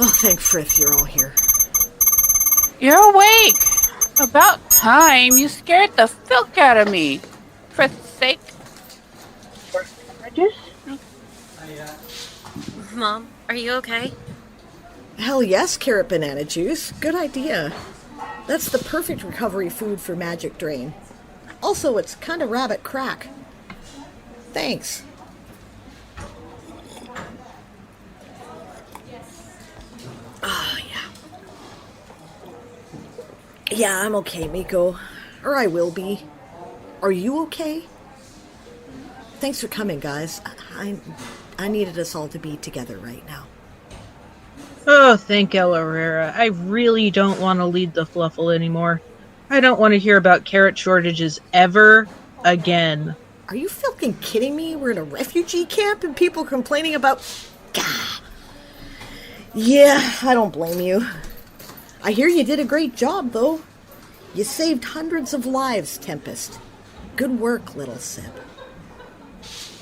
Oh, thank Frith you're all here. You're awake! About time. You scared the filk out of me. For sake. Mom, are you okay? Hell yes, carrot banana juice. Good idea. That's the perfect recovery food for Magic Drain. Also, it's kind of rabbit crack. Thanks. Ah, yeah. Yeah, I'm okay, Miko. Or I will be. Are you okay? Thanks for coming, guys. I needed us all to be together right now. Oh, thank El Herrera. I really don't want to lead the fluffle anymore. I don't want to hear about carrot shortages ever again. Are you fucking kidding me? We're in a refugee camp and people complaining about... Gah. Yeah, I don't blame you. I hear you did a great job, though. You saved hundreds of lives, Tempest. Good work, little Sib.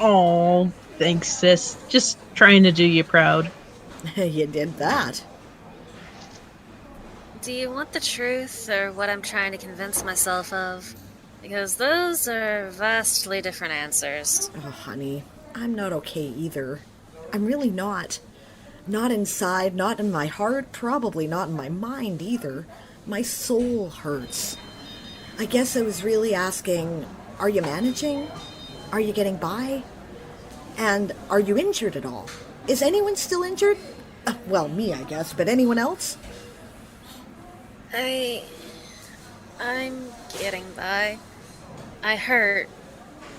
Oh, thanks, sis. Just trying to do you proud. You did that. Do you want the truth, or what I'm trying to convince myself of? Because those are vastly different answers. Oh, honey, I'm not okay either. I'm really not. Not inside, not in my heart, probably not in my mind either. My soul hurts. I guess I was really asking, are you managing? Are you getting by? And are you injured at all? Is anyone still injured? Well, me, I guess, but anyone else? I'm getting by. I hurt,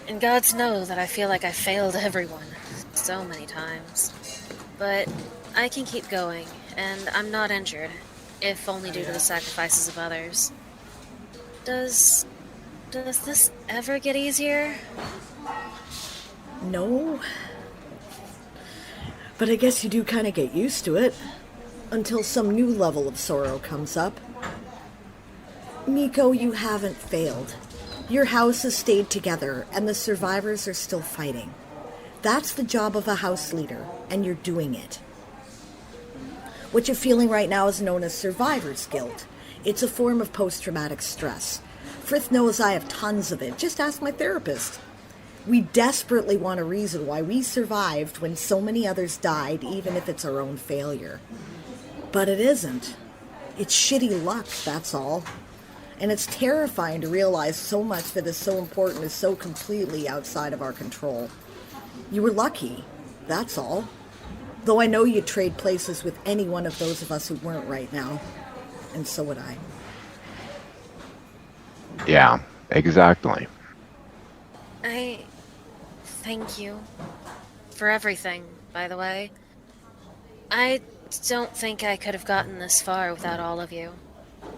and gods know that I feel like I failed everyone so many times. But I can keep going, and I'm not injured, if only due to the sacrifices of others. Does this ever get easier? No. But I guess you do kind of get used to it, until some new level of sorrow comes up. Miko, you haven't failed. Your house has stayed together, and the survivors are still fighting. That's the job of a house leader, and you're doing it. What you're feeling right now is known as survivor's guilt. It's a form of post-traumatic stress. Frith knows I have tons of it. Just ask my therapist. We desperately want a reason why we survived when so many others died, even if it's our own failure. But it isn't. It's shitty luck, that's all. And it's terrifying to realize so much that is so important is so completely outside of our control. You were lucky, that's all. Though I know you'd trade places with any one of those of us who weren't right now. And so would I. Yeah, exactly. Thank you for everything, by the way. I don't think I could have gotten this far without all of you.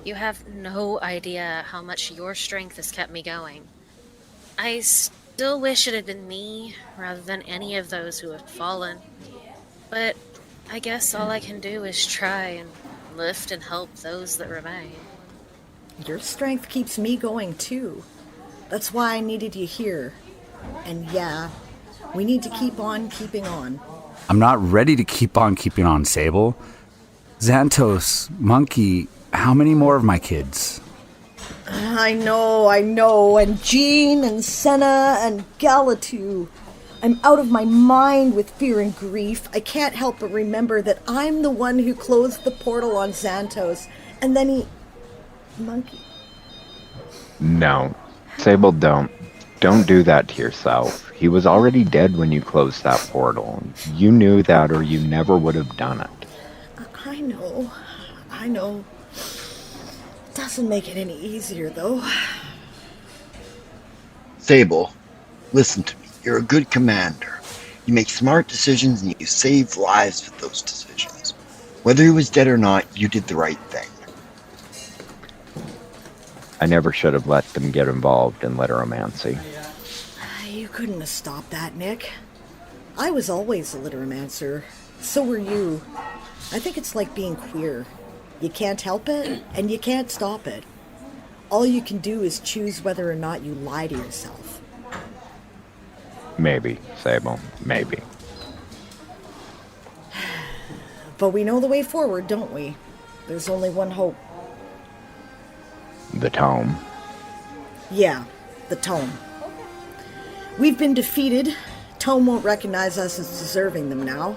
You have no idea how much your strength has kept me going. I still wish it had been me, rather than any of those who have fallen. But I guess all I can do is try and lift and help those that remain. Your strength keeps me going, too. That's why I needed you here. And yeah, we need to keep on keeping on. I'm not ready to keep on keeping on, Sable. Xantos, Monkey, how many more of my kids? I know, and Jean, and Senna, and Galatu. I'm out of my mind with fear and grief. I can't help but remember that I'm the one who closed the portal on Xantos, and then he... Monkey. No. Sable, don't do that to yourself. He was already dead when you closed that portal. You knew that or you never would have done it. I know. Doesn't make it any easier, though. Sable, listen to me. You're a good commander. You make smart decisions and you save lives with those decisions. Whether he was dead or not, you did the right thing. I never should have let them get involved in litteromancy. You couldn't have stopped that, Nick. I was always a litteromancer. So were you. I think it's like being queer. You can't help it, and you can't stop it. All you can do is choose whether or not you lie to yourself. Maybe, Sable, maybe. But we know the way forward, don't we? There's only one hope. The tome. Yeah, the Tome. We've been defeated. Tome won't recognize us as deserving them now.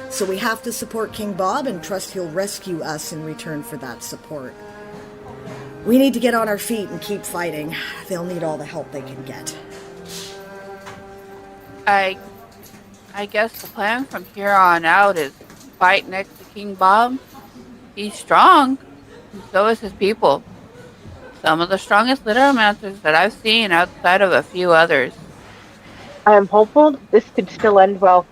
So we have to support King Bob and trust he'll rescue us in return for that support. We need to get on our feet and keep fighting. They'll need all the help they can get. I guess the plan from here on out is fight next to King Bob. He's strong, and so is his people. Some of the strongest literamenters that I've seen outside of a few others. I am hopeful this could still end well.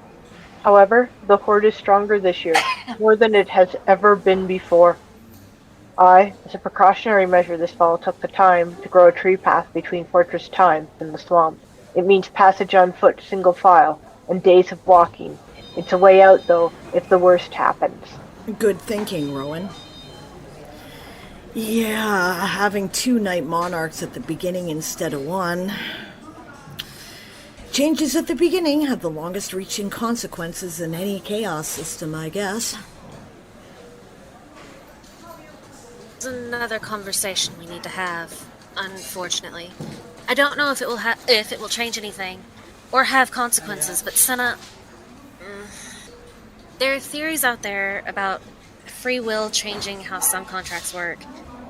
However, the Horde is stronger this year, more than it has ever been before. I, as a precautionary measure this fall, took the time to grow a tree path between Fortress Time and the swamp. It means passage on foot, single file, and days of walking. It's a way out, though, if the worst happens. Good thinking, Rowan. Yeah, having 2 Night Monarchs at the beginning instead of 1. Changes at the beginning have the longest reaching consequences in any chaos system, I guess. It's another conversation we need to have, unfortunately. I don't know if it will change anything, or have consequences, but Senna... There are theories out there about free will changing how some contracts work.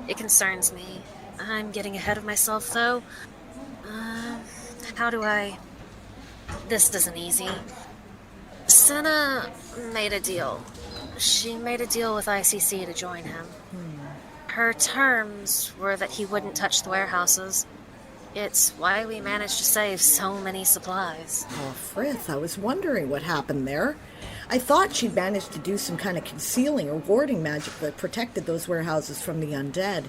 It concerns me. I'm getting ahead of myself, though. How do I... This isn't easy. Senna made a deal. She made a deal with ICC to join him. Her terms were that he wouldn't touch the warehouses. It's why we managed to save so many supplies. Oh, Frith, I was wondering what happened there. I thought she'd managed to do some kind of concealing or warding magic that protected those warehouses from the undead.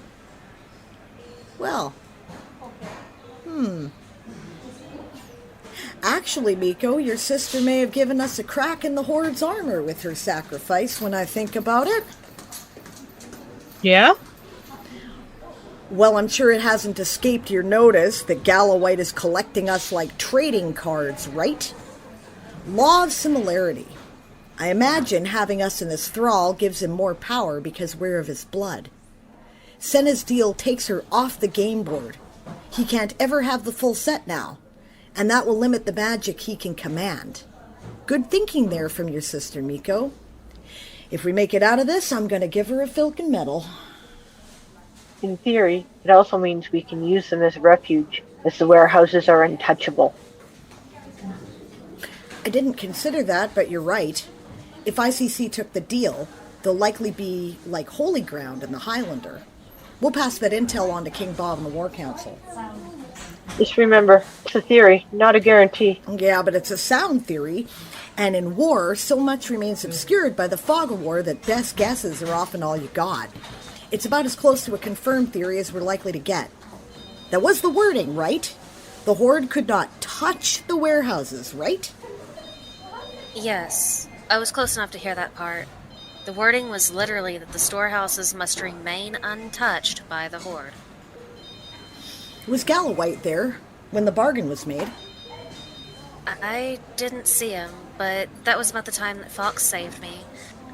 Well, Actually, Miko, your sister may have given us a crack in the Horde's armor with her sacrifice when I think about it. Yeah? Well, I'm sure it hasn't escaped your notice that Gallowite is collecting us like trading cards, right? Law of similarity. I imagine having us in his thrall gives him more power because we're of his blood. Senna's deal takes her off the game board. He can't ever have the full set now, and that will limit the magic he can command. Good thinking there from your sister, Miko. If we make it out of this, I'm going to give her a filk and medal. In theory, it also means we can use them as refuge, as the warehouses are untouchable. I didn't consider that, but you're right. If ICC took the deal, they'll likely be like Holy Ground in the Highlander. We'll pass that intel on to King Bob and the War Council. Just remember, it's a theory, not a guarantee. Yeah, but it's a sound theory. And in war, so much remains obscured by the fog of war that best guesses are often all you got. It's about as close to a confirmed theory as we're likely to get. That was the wording, right? The Horde could not touch the warehouses, right? Yes, I was close enough to hear that part. The wording was literally that the storehouses must remain untouched by the Horde. Was Gallowite there when the bargain was made? I didn't see him, but that was about the time that Fox saved me.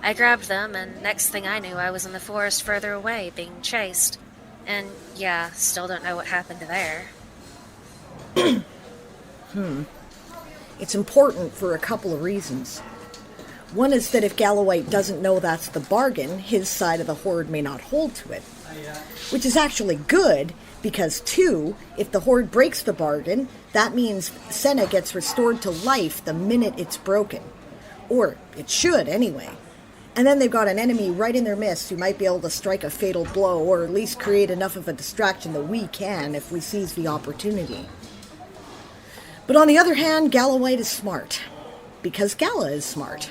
I grabbed them, and next thing I knew, I was in the forest further away, being chased. And yeah, still don't know what happened there. It's important for a couple of reasons. One is that if Gallowite doesn't know that's the bargain, his side of the Horde may not hold to it. Which is actually good, because 2, if the Horde breaks the bargain, that means Senna gets restored to life the minute it's broken. Or it should, anyway. And then they've got an enemy right in their midst who might be able to strike a fatal blow, or at least create enough of a distraction that we can if we seize the opportunity. But on the other hand, Gallowite is smart. Because Galla is smart.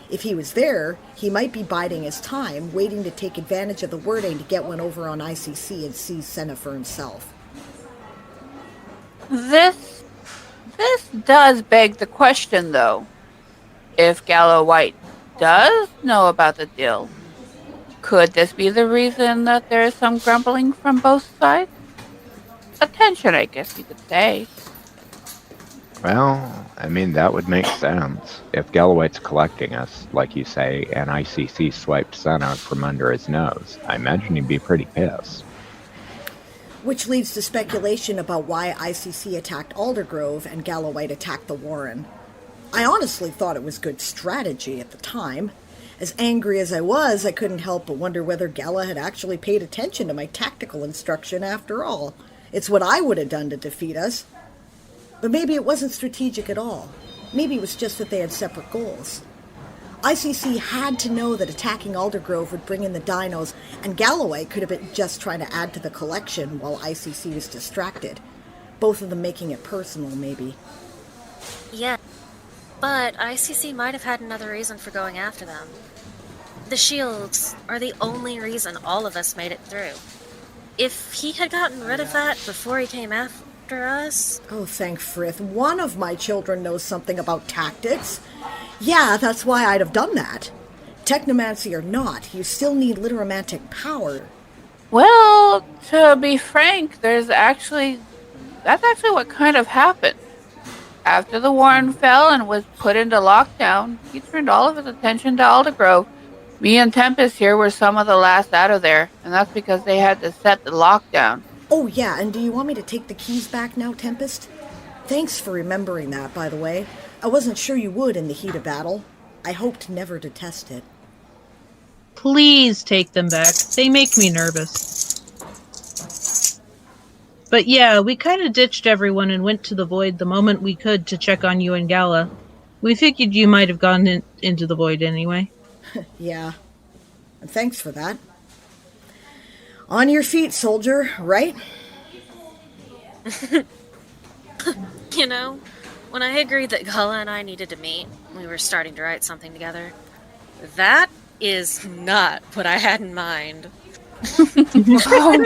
If he was there, he might be biding his time, waiting to take advantage of the wording to get one over on ICC and seize Senna for himself. This does beg the question, though. If Gallowite does know about the deal, could this be the reason that there is some grumbling from both sides? Attention, I guess you could say. Well, I mean, that would make sense. If Galloway's collecting us, like you say, and ICC swiped Sun out from under his nose, I imagine he'd be pretty pissed. Which leads to speculation about why ICC attacked Aldergrove and Galloway attacked the Warren. I honestly thought it was good strategy at the time. As angry as I was, I couldn't help but wonder whether Gala had actually paid attention to my tactical instruction after all. It's what I would have done to defeat us. But maybe it wasn't strategic at all. Maybe it was just that they had separate goals. ICC had to know that attacking Aldergrove would bring in the dinos, and Galloway could have been just trying to add to the collection while ICC was distracted. Both of them making it personal, maybe. Yeah, but ICC might have had another reason for going after them. The shields are the only reason all of us made it through. If he had gotten rid of that before he came after us... Oh, thank Frith. One of my children knows something about tactics. Yeah, that's why I'd have done that. Technomancy or not, you still need literomantic power. Well, to be frank, that's actually what kind of happened. After the Warren fell and was put into lockdown, he turned all of his attention to Aldergrove. Me and Tempest here were some of the last out of there, and that's because they had to set the lockdown. Oh yeah, and do you want me to take the keys back now, Tempest? Thanks for remembering that, by the way. I wasn't sure you would in the heat of battle. I hoped never to test it. Please take them back. They make me nervous. But yeah, we kind of ditched everyone and went to the Void the moment we could to check on you and Gala. We figured you might have gone into the Void anyway. Yeah. And thanks for that. On your feet, soldier, right? You know, when I agreed that Gala and I needed to meet, we were starting to write something together. That is not what I had in mind. Oh, God.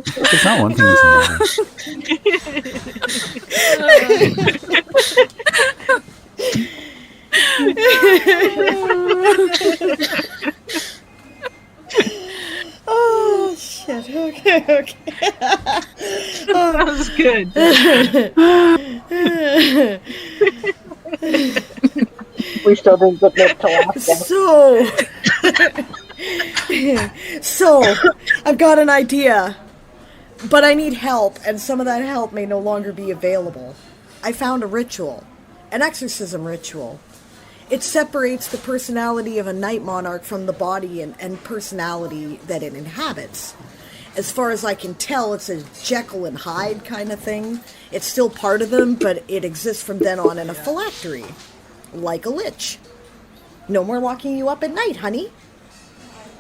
It's not one thing Oh, shit. Okay. That was good. We still didn't get Nick to laugh. So, I've got an idea. But I need help, and some of that help may no longer be available. I found a ritual. An exorcism ritual. It separates the personality of a night monarch from the body and personality that it inhabits. As far as I can tell, it's a Jekyll and Hyde kind of thing. It's still part of them, but it exists from then on in a phylactery. Like a lich. No more locking you up at night, honey.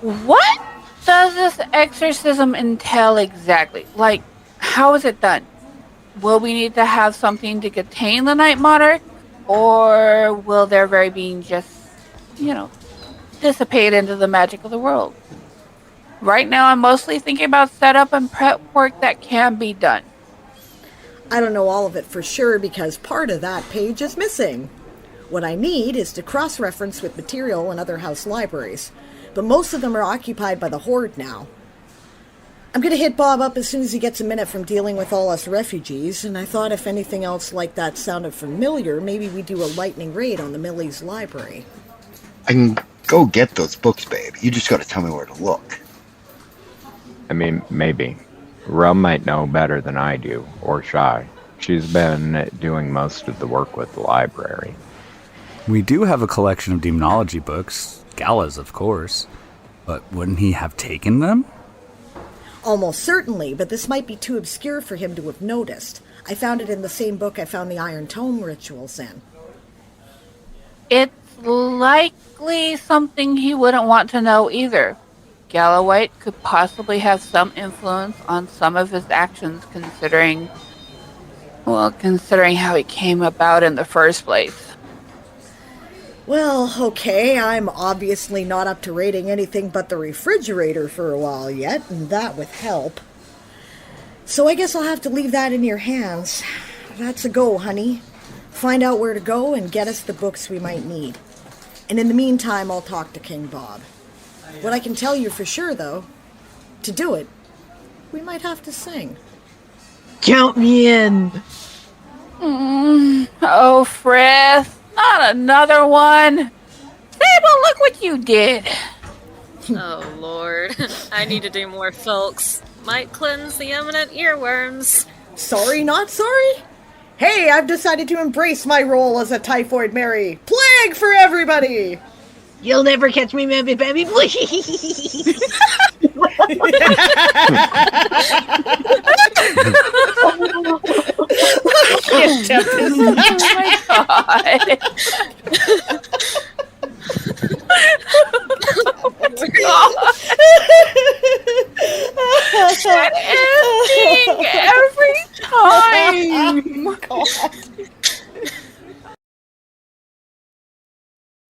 What does this exorcism entail exactly? Like, how is it done? Will we need to have something to contain the Night Monarch? Or will their very being just, dissipate into the magic of the world? Right now, I'm mostly thinking about setup and prep work that can be done. I don't know all of it for sure because part of that page is missing. What I need is to cross-reference with material in other house libraries, but most of them are occupied by the Horde now. I'm going to hit Bob up as soon as he gets a minute from dealing with all us refugees, and I thought if anything else like that sounded familiar, maybe we do a lightning raid on the Millie's library. I can go get those books, babe. You just gotta tell me where to look. I mean, maybe. Rum might know better than I do, or Shy. She's been doing most of the work with the library. We do have a collection of demonology books, Gala's of course, but wouldn't he have taken them? Almost certainly, but this might be too obscure for him to have noticed. I found it in the same book I found the Iron Tome rituals in. It's likely something he wouldn't want to know either. Galloway could possibly have some influence on some of his actions considering how he came about in the first place. Well, okay, I'm obviously not up to raiding anything but the refrigerator for a while yet, and that with help. So I guess I'll have to leave that in your hands. That's a go, honey. Find out where to go and get us the books we might need. And in the meantime, I'll talk to King Bob. What I can tell you for sure, though, To do it, we might have to sing. Count me in. Oh, Frith, not another one. Sable, look what you did. Oh, Lord. I need to do more filks. Might cleanse the eminent earworms. Sorry, not sorry? Hey, I've decided to embrace my role as a Typhoid Mary. Plague for everybody! You'll never catch me, baby, baby. Yes, Tempest. Oh my god. That ending every time.